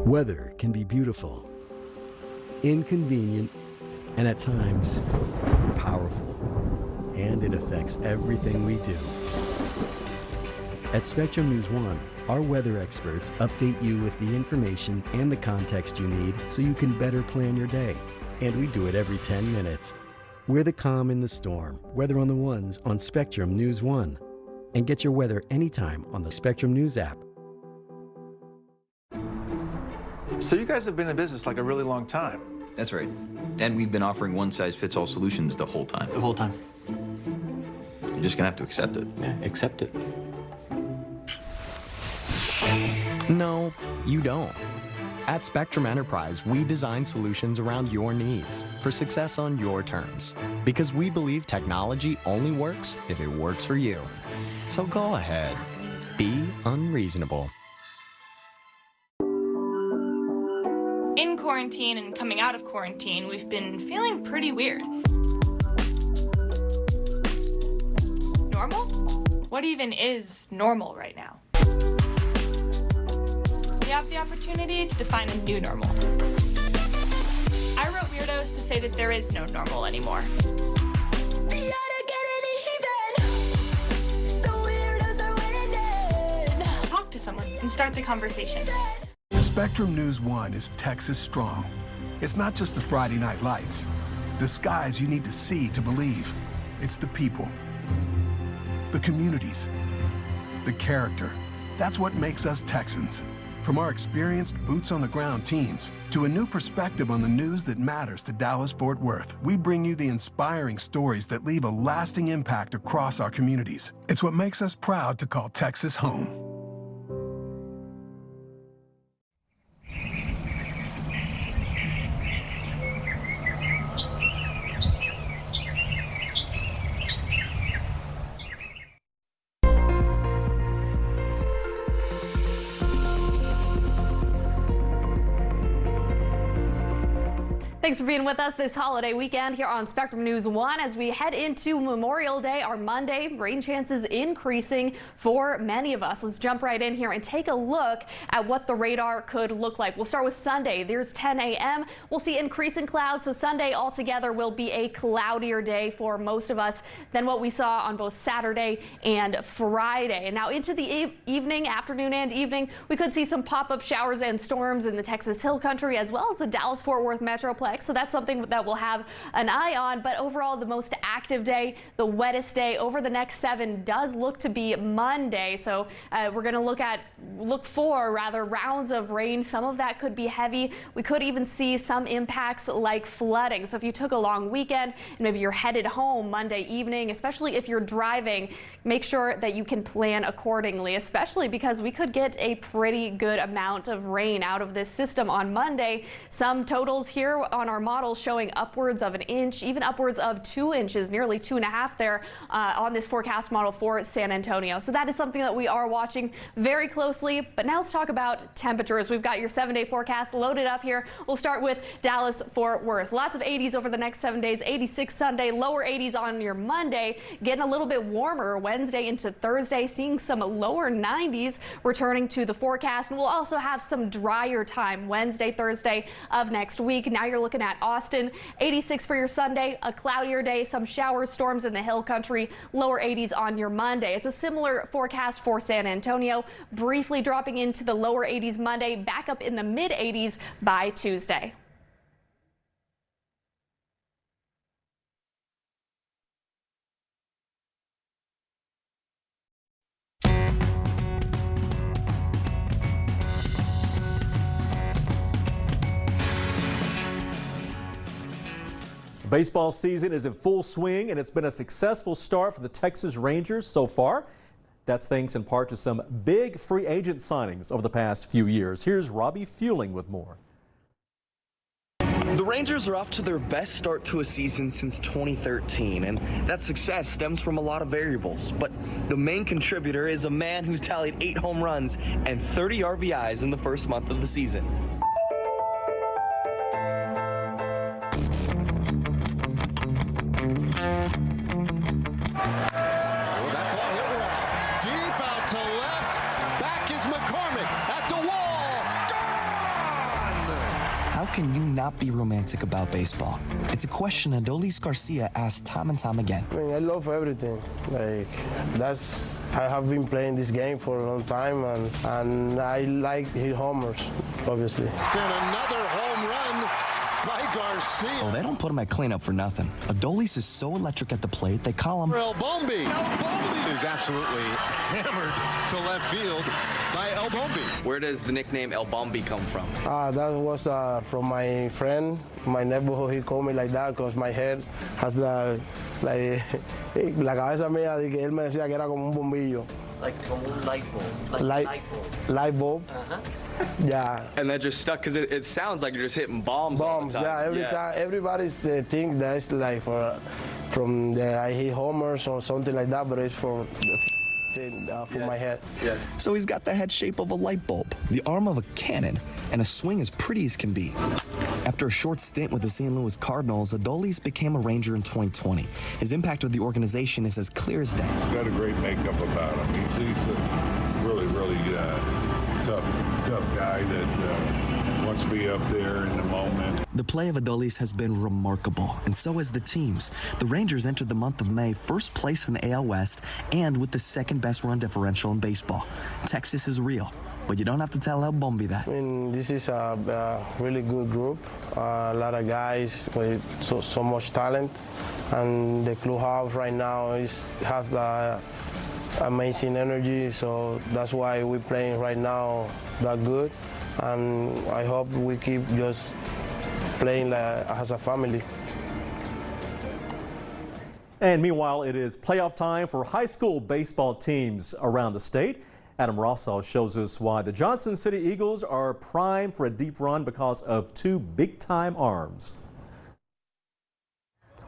Weather can be beautiful, inconvenient, and at times powerful, and it affects everything we do. At Spectrum News 1, Our weather experts update you with the information and the context you need so you can better plan your day. And we do it every 10 minutes. We're the calm in the storm. Weather on the Ones on Spectrum News 1. And get your weather anytime on the Spectrum News app. So you guys have been in business like a really long time. That's right. And we've been offering one-size-fits-all solutions the whole time. The whole time. You're just gonna have to accept it. Yeah, accept it. No, you don't. At Spectrum Enterprise, we design solutions around your needs for success on your terms. Because we believe technology only works if it works for you. So go ahead. Be unreasonable. In quarantine and coming out of quarantine, we've been feeling pretty weird. Normal? What even is normal right now? We have the opportunity to define a new normal. I wrote Weirdos to say that there is no normal anymore. Talk to someone and start the conversation. Spectrum News 1 is Texas strong. It's not just the Friday night lights, the skies you need to see to believe. It's the people, the communities, the character. That's what makes us Texans. From our experienced boots-on-the-ground teams to a new perspective on the news that matters to Dallas-Fort Worth, we bring you the inspiring stories that leave a lasting impact across our communities. It's what makes us proud to call Texas home. Thanks for being with us this holiday weekend here on Spectrum News 1 as we head into Memorial Day, our Monday. Rain chances increasing for many of us. Let's jump right in here and take a look at what the radar could look like. We'll start with Sunday. There's 10 a.m. We'll see increasing clouds, so Sunday altogether will be a cloudier day for most of us than what we saw on both Saturday and Friday. And now into the evening, afternoon and evening, we could see some pop-up showers and storms in the Texas Hill Country as well as the Dallas-Fort Worth Metroplex. So that's something that we'll have an eye on. But overall, the most active day, the wettest day over the next 7 does look to be Monday. So we're going to look for rounds of rain. Some of that could be heavy. We could even see some impacts like flooding. So if you took a long weekend and maybe you're headed home Monday evening, especially if you're driving, make sure that you can plan accordingly, especially because we could get a pretty good amount of rain out of this system on Monday. Some totals here on our model showing upwards of 1 inch, even upwards of 2 inches, nearly 2.5 there on this forecast model for San Antonio. So that is something that we are watching very closely. But now let's talk about temperatures. We've got your 7-day forecast loaded up here. We'll start with Dallas-Fort Worth. Lots of 80s over the next 7 days, 86 Sunday, lower 80s on your Monday, getting a little bit warmer Wednesday into Thursday, seeing some lower 90s returning to the forecast. And we'll also have some drier time Wednesday, Thursday of next week. Now you're looking at Austin, 86 for your Sunday, a cloudier day, some showers, storms in the Hill Country, lower 80s on your Monday. It's a similar forecast for San Antonio, briefly dropping into the lower 80s Monday, back up in the mid 80s by Tuesday. Baseball season is in full swing, and it's been a successful start for the Texas Rangers so far. That's thanks in part to some big free agent signings over the past few years. Here's Robbie Fueling with more. The Rangers are off to their best start to a season since 2013, and that success stems from a lot of variables. But the main contributor is a man who's tallied 8 home runs and 30 RBIs in the first month of the season. How can you not be romantic about baseball? It's a question Adolis Garcia asks time and time again. I mean, I love everything. I have been playing this game for a long time, and I like hit homers, obviously. Stand another home run by Garcia. Oh, they don't put him at cleanup for nothing. Adolis is so electric at the plate, they call him El Bombi. El Bombi is absolutely hammered to left field by El Bombi. Where does the nickname El Bombi come from? That was from my friend, my neighborhood. He called me like that because my head has la cabeza mía, de que él me decía que era como un bombillo. Like como un light bulb. Light bulb. Yeah. And that just stuck because it sounds like you're just hitting bombs all the time. Yeah, every time. Everybody's think that's like from the I hit homers or something like that, but it's for my head. Yes. So he's got the head shape of a light bulb, the arm of a cannon, and a swing as pretty as can be. After a short stint with the St. Louis Cardinals, Adolis became a Ranger in 2020. His impact with the organization is as clear as day. He's got a great makeup about him. He's a really, really tough guy that wants to be up there in the moment. The play of Adolis has been remarkable, and so has the teams. The Rangers entered the month of May first place in the AL West and with the second best run differential in baseball. Texas is real, but you don't have to tell El Bombi that. I mean, this is a really good group. A lot of guys with so much talent, and the clubhouse right now has the amazing energy. So that's why we're playing right now that good, and I hope we keep just playing as a family. And meanwhile, it is playoff time for high school baseball teams around the state. Adam Rossall shows us why the Johnson City Eagles are primed for a deep run because of two big-time arms.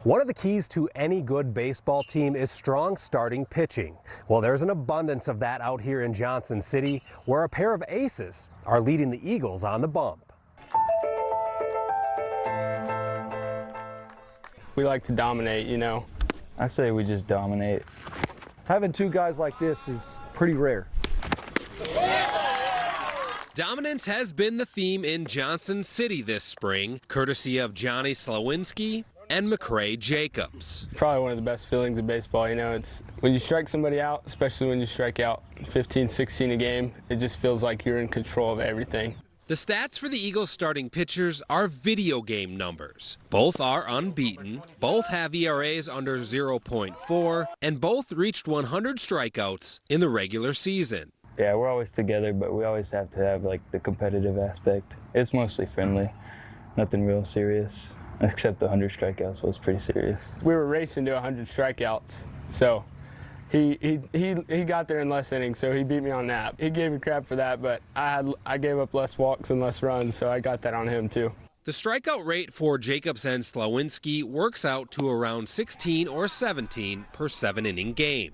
One of the keys to any good baseball team is strong starting pitching. Well, there's an abundance of that out here in Johnson City, where a pair of aces are leading the Eagles on the bump. We like to dominate, you know. I say we just dominate. Having two guys like this is pretty rare. Dominance has been the theme in Johnson City this spring, courtesy of Johnny Slawinski and McCrae Jacobs. Probably one of the best feelings of baseball, you know, it's when you strike somebody out, especially when you strike out 15, 16 a game, it just feels like you're in control of everything. The stats for the Eagles starting pitchers are video game numbers. Both are unbeaten, both have ERAs under 0.4, and both reached 100 strikeouts in the regular season. Yeah, we're always together, but we always have to have like the competitive aspect. It's mostly friendly, nothing real serious, except the 100 strikeouts was pretty serious. We were racing to 100 strikeouts, so he got there in less innings, so he beat me on that. He gave me crap for that, but I gave up less walks and less runs, so I got that on him too. The strikeout rate for Jacobs and Slawinski works out to around 16 or 17 per 7-inning game,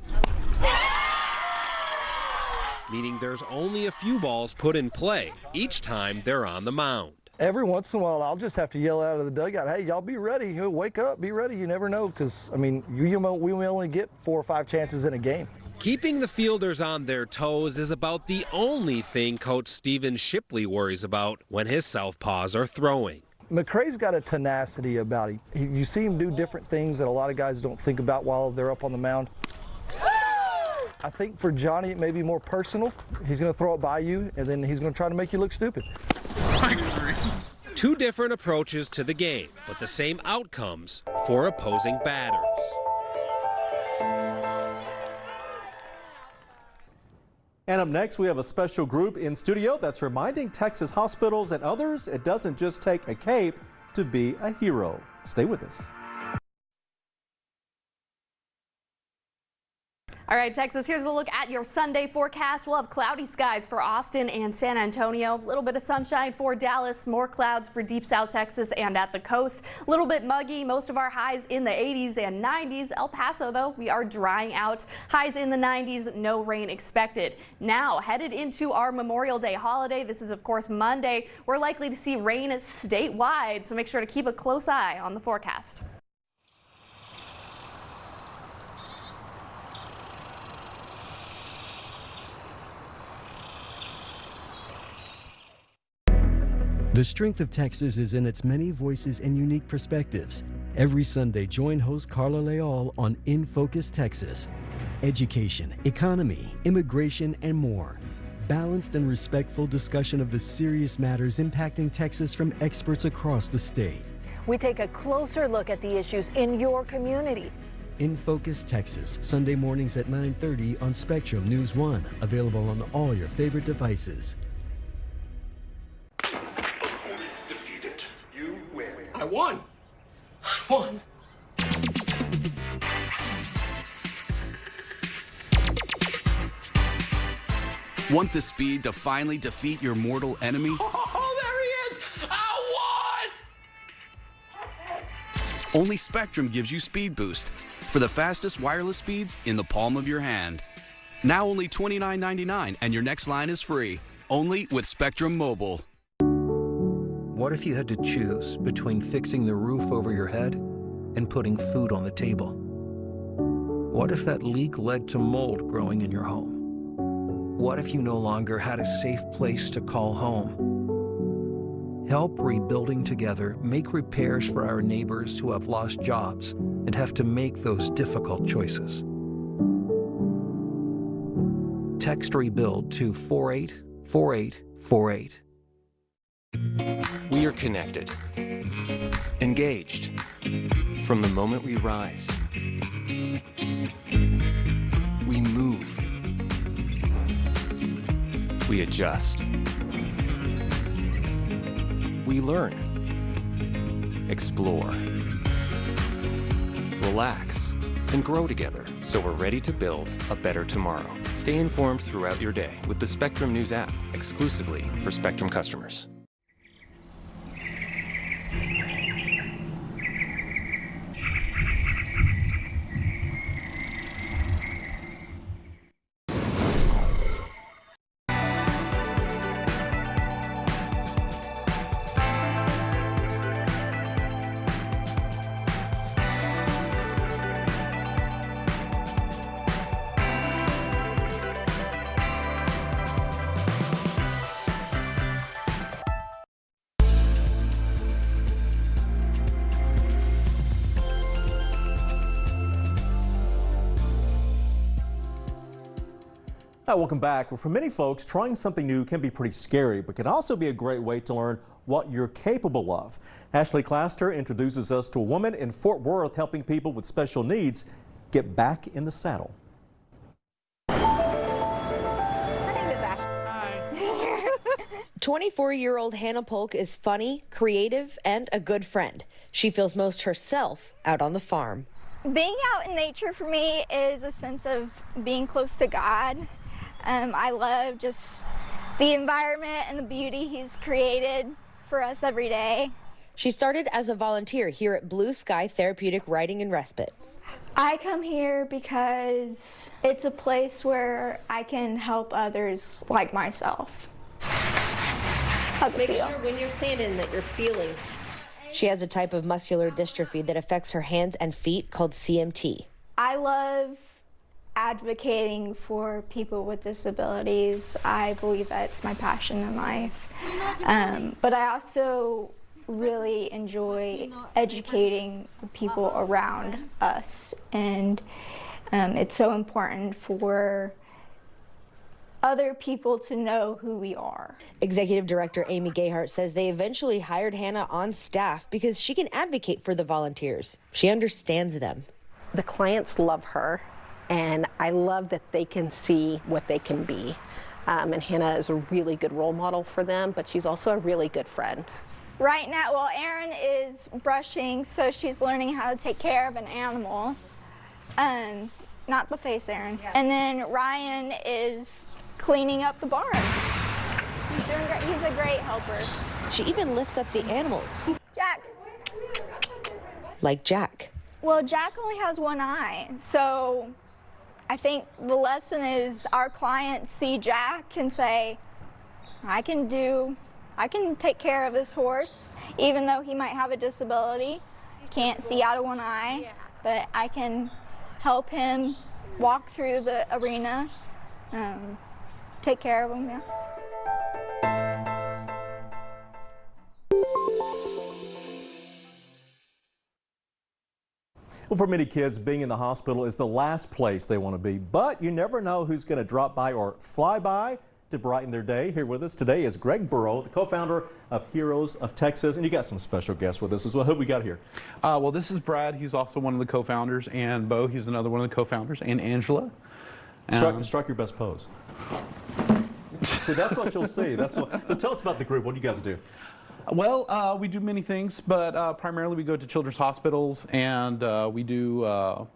meaning there's only a few balls put in play each time they're on the mound. Every once in a while, I'll just have to yell out of the dugout, hey, y'all be ready, wake up, be ready. You never know, because, I mean, we only get 4 or 5 chances in a game. Keeping the fielders on their toes is about the only thing Coach Steven Shipley worries about when his southpaws are throwing. McCrae's got a tenacity about him. You see him do different things that a lot of guys don't think about while they're up on the mound. I think for Johnny, it may be more personal. He's going to throw it by you, and then he's going to try to make you look stupid. Two different approaches to the game, but the same outcomes for opposing batters. And up next, we have a special group in studio that's reminding Texas hospitals and others it doesn't just take a cape to be a hero. Stay with us. All right, Texas, here's a look at your Sunday forecast. We'll have cloudy skies for Austin and San Antonio. A little bit of sunshine for Dallas, more clouds for deep South Texas and at the coast. A little bit muggy, most of our highs in the 80s and 90s. El Paso, though, we are drying out. Highs in the 90s, no rain expected. Now, headed into our Memorial Day holiday. This is, of course, Monday. We're likely to see rain statewide, so make sure to keep a close eye on the forecast. The strength of Texas is in its many voices and unique perspectives. Every Sunday, join host Carla Leal on In Focus Texas. Education, economy, immigration, and more. Balanced and respectful discussion of the serious matters impacting Texas from experts across the state. We take a closer look at the issues in your community. In Focus Texas, Sunday mornings at 9:30 on Spectrum News 1, available on all your favorite devices. Defeated. You win. I won. I won. Want the speed to finally defeat your mortal enemy? Oh, there he is! I won! Only Spectrum gives you Speed Boost for the fastest wireless speeds in the palm of your hand. Now only $29.99 and your next line is free. Only with Spectrum Mobile. What if you had to choose between fixing the roof over your head and putting food on the table? What if that leak led to mold growing in your home? What if you no longer had a safe place to call home? Help Rebuilding Together make repairs for our neighbors who have lost jobs and have to make those difficult choices. Text REBUILD to 484848. We are connected, engaged, from the moment we rise. We move. We adjust. We learn, explore, relax, and grow together so we're ready to build a better tomorrow. Stay informed throughout your day with the Spectrum News app, exclusively for Spectrum customers. Hi, welcome back. Well, for many folks, trying something new can be pretty scary, but can also be a great way to learn what you're capable of. Ashley Claster introduces us to a woman in Fort Worth helping people with special needs get back in the saddle. My name is Ashley. 24-year-old Hannah Polk is funny, creative, and a good friend. She feels most herself out on the farm. Being out in nature for me is a sense of being close to God. I love just the environment and the beauty He's created for us every day. She started as a volunteer here at Blue Sky Therapeutic Riding and Respite. I come here because it's a place where I can help others like myself. Make sure when you're standing that you're feeling. She has a type of muscular dystrophy that affects her hands and feet called CMT. I love advocating for people with disabilities. I believe that's my passion in life. But I also really enjoy educating people around us. And it's so important for other people to know who we are. Executive Director Amy Gayhart says they eventually hired Hannah on staff because she can advocate for the volunteers. She understands them. The clients love her, and I love that they can see what they can be. And Hannah is a really good role model for them, but she's also a really good friend. Right now, well, Erin is brushing, so she's learning how to take care of an animal. Not the face, Erin. Yeah. And then Ryan is cleaning up the barn. He's doing great. He's a great helper. She even lifts up the animals. Jack. Like Jack. Well, Jack only has one eye, so I think the lesson is our clients see Jack and say, I can take care of this horse, even though he might have a disability, can't see out of one eye, but I can help him walk through the arena, take care of him, yeah. Well, for many kids, being in the hospital is the last place they want to be, but you never know who's going to drop by or fly by to brighten their day. Here with us today is Greg Burrow, the co-founder of Heroes of Texas, and you got some special guests with us as well. Who we got here? Well, this is Brad. He's also one of the co-founders, and Bo, he's another one of the co-founders, and Angela. Strike your best pose. See, that's what you'll see. So tell us about the group. What do you guys do? Well, we do many things, but primarily we go to children's hospitals, and we do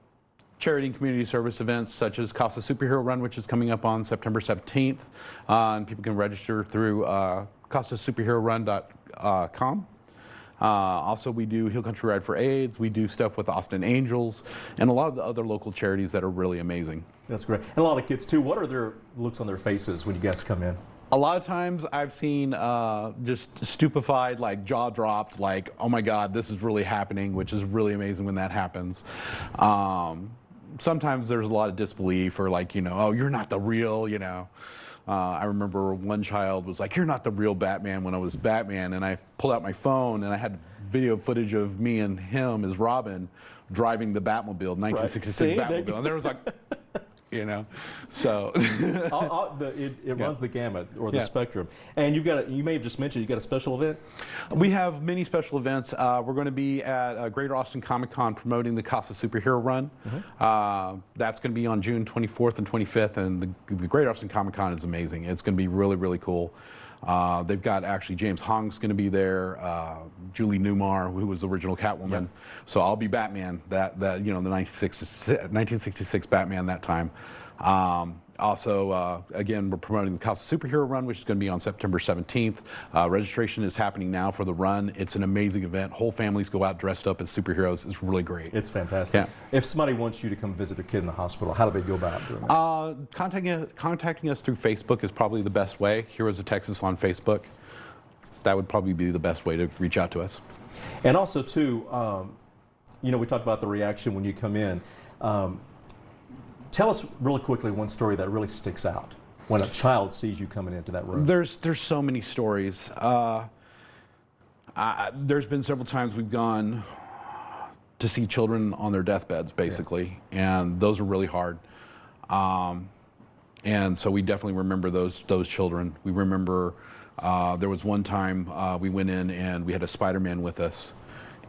charity and community service events such as Casa Superhero Run, which is coming up on September 17th. And people can register through CasaSuperheroRun.com. Also, we do Hill Country Ride for AIDS. We do stuff with Austin Angels and a lot of the other local charities that are really amazing. That's great. And a lot of kids, too. What are their looks on their faces when you guys come in? A lot of times I've seen just stupefied, like jaw dropped, like, oh my God, this is really happening, which is really amazing when that happens. Sometimes there's a lot of disbelief or like, oh, you're not the real, I remember one child was like, you're not the real Batman when I was Batman. And I pulled out my phone and I had video footage of me and him as Robin driving the Batmobile, 1966 Batmobile. And there was like, so it runs the gamut or the spectrum. And you may have just mentioned you got a special event. We have many special events. We're going to be at Greater Austin Comic Con promoting the Casa Superhero Run. That's going to be on June 24th and 25th, and the Greater Austin Comic Con is amazing. It's going to be really, really cool. They've got actually James Hong's going to be there, Julie Newmar, who was the original Catwoman. Yep. So I'll be Batman, the 1966 Batman that time. Also, again, we're promoting the Casa Superhero Run, which is going to be on September 17th. Registration is happening now for the run. It's an amazing event. Whole families go out dressed up as superheroes. It's really great. It's fantastic. Yeah. If somebody wants you to come visit their kid in the hospital, how do they go about doing that? Contacting us through Facebook is probably the best way. Heroes of Texas on Facebook. That would probably be the best way to reach out to us. And also, too, we talked about the reaction when you come in. Tell us really quickly one story that really sticks out when a child sees you coming into that room. There's so many stories. There's been several times we've gone to see children on their deathbeds, basically, and those are really hard. And so we definitely remember those children. We remember there was one time we went in and we had a Spider-Man with us,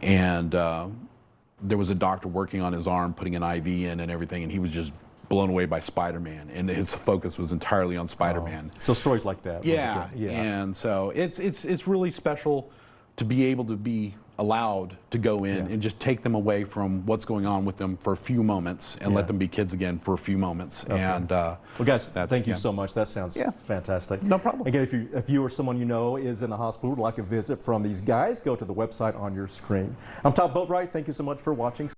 and there was a doctor working on his arm, putting an IV in and everything, and he was just blown away by Spider-Man, and his focus was entirely on Spider-Man. So stories like that. Yeah. And so it's really special to be able to be allowed to go in and just take them away from what's going on with them for a few moments and let them be kids again for a few moments. That's well, guys, thank you so much. That sounds fantastic. No problem. Again, if you or someone you know is in the hospital, would like a visit from these guys, go to the website on your screen. I'm Todd Boatwright. Thank you so much for watching.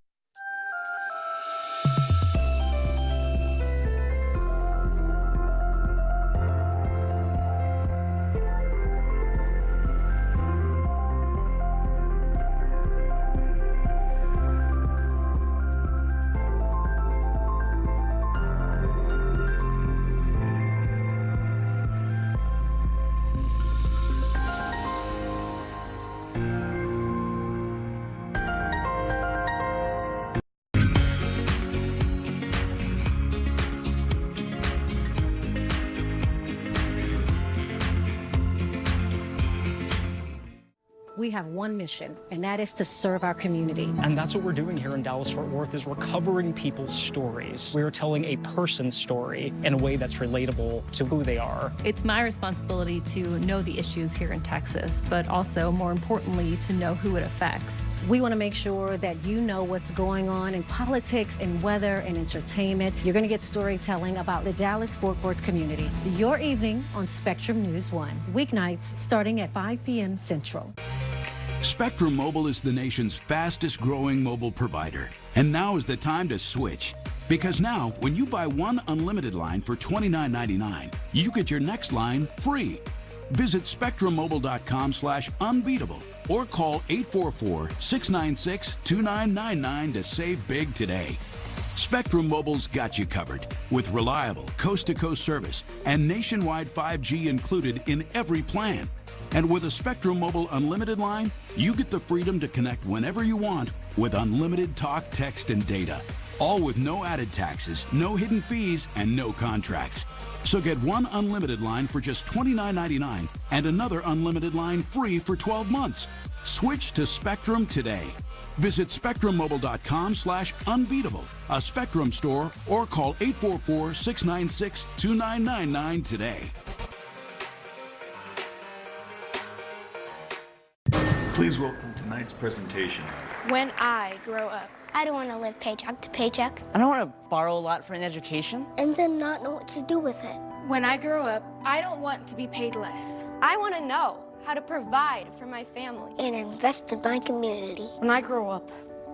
We have one mission, and that is to serve our community. And that's what we're doing here in Dallas-Fort Worth, is we're covering people's stories. We're telling a person's story in a way that's relatable to who they are. It's my responsibility to know the issues here in Texas, but also, more importantly, to know who it affects. We want to make sure that you know what's going on in politics and weather and entertainment. You're going to get storytelling about the Dallas-Fort Worth community. Your evening on Spectrum News 1, weeknights starting at 5 p.m. Central. Spectrum Mobile is the nation's fastest growing mobile provider. And now is the time to switch. Because now, when you buy one unlimited line for $29.99, you get your next line free. Visit SpectrumMobile.com/unbeatable or call 844-696-2999 to save big today. Spectrum Mobile's got you covered with reliable coast-to-coast service and nationwide 5G included in every plan. And with a Spectrum Mobile Unlimited line, you get the freedom to connect whenever you want, with unlimited talk, text, and data. All with no added taxes, no hidden fees, and no contracts. So get one unlimited line for just $29.99 and another unlimited line free for 12 months. Switch to Spectrum today. Visit spectrummobile.com/unbeatable, a Spectrum store, or call 844-696-2999 today. Please welcome tonight's presentation. When I grow up. I don't want to live paycheck to paycheck. I don't want to borrow a lot for an education. And then not know what to do with it. When I grow up, I don't want to be paid less. I want to know how to provide for my family. And invest in my community. When I grow up,